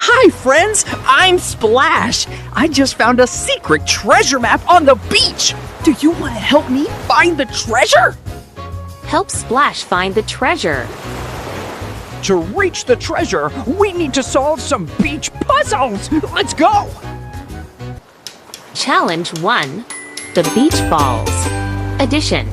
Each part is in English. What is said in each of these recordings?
Hi, friends! I'm Splash! I just found a secret treasure map on the beach! Do you want to help me find the treasure? Help Splash find the treasure. To reach the treasure, we need to solve some beach puzzles! Let's go! Challenge 1. The Beach Balls. Addition.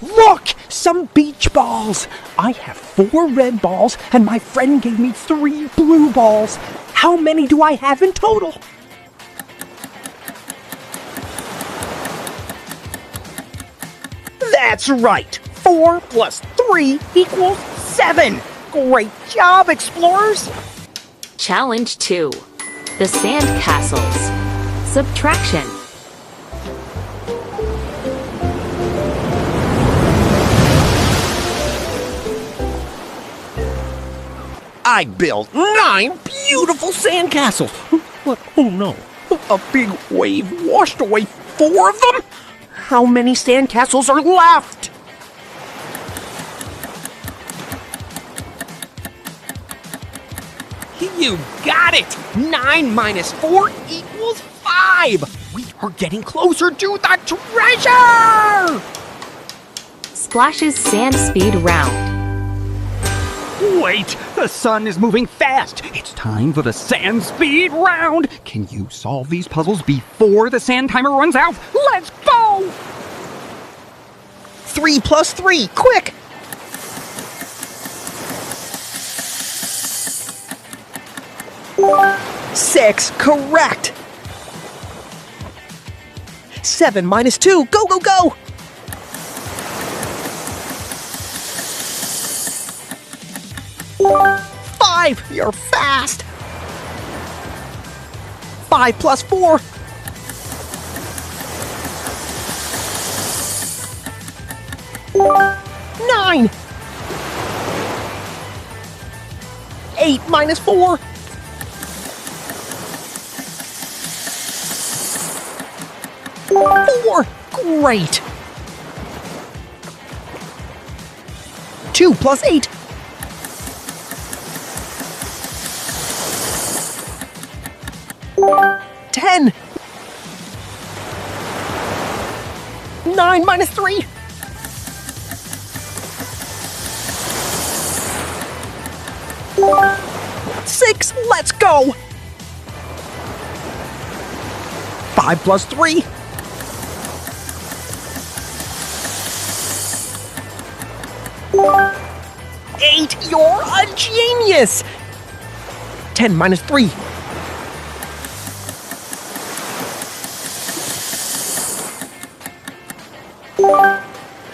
Look! Some beach balls! I have 4 red balls, and my friend gave me 3 blue balls. How many do I have in total? That's right! 4 plus 3 equals 7! Great job, explorers! Challenge 2. The Sand Castles. Subtraction. I built 9 beautiful sandcastles, but oh no, a big wave washed away 4 of them? How many sandcastles are left? You got it! 9 minus 4 equals 5! We are getting closer to the treasure! Splash's Sand Speed Round. Wait! The sun is moving fast! It's time for the sand speed round! Can you solve these puzzles before the sand timer runs out? Let's go! 3 plus 3, quick! Six, correct! 7 minus 2, go, go, go! 5, you're fast! 5 plus 4. 9. 8 minus 4. 4, great! 2 plus 8. 10. 9 minus 3. 6, let's go! 5 plus 3. 8, you're a genius! 10 minus 3.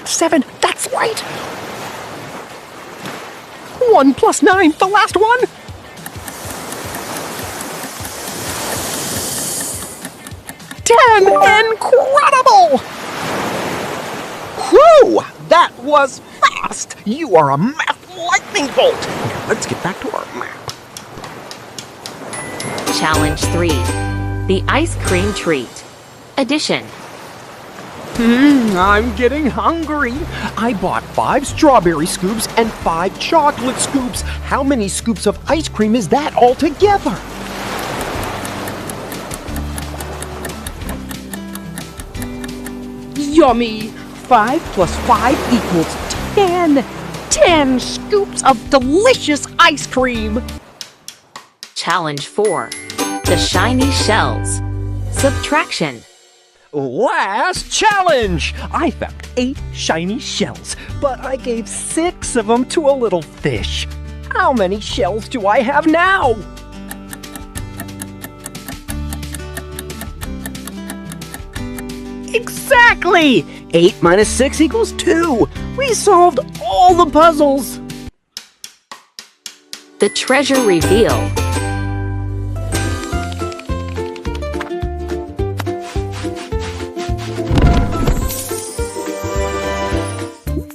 7, that's right! 1 plus 9, the last one! 10, incredible! Whew, that was fast! You are a math lightning bolt! Now let's get back to our map. Challenge 3. The Ice Cream Treat. Addition. I'm getting hungry. I bought 5 strawberry scoops and 5 chocolate scoops. How many scoops of ice cream is that altogether? Yummy! 5 plus 5 equals 10. 10 scoops of delicious ice cream. Challenge 4. The Shiny Shells. Subtraction. Last challenge! I found 8 shiny shells, but I gave 6 of them to a little fish. How many shells do I have now? Exactly! 8 minus 6 equals 2. We solved all the puzzles. The Treasure Reveal.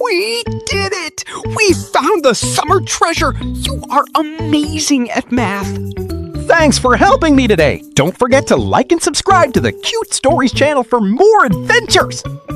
We did it! We found the summer treasure! You are amazing at math! Thanks for helping me today! Don't forget to like and subscribe to the Cute Stories channel for more adventures!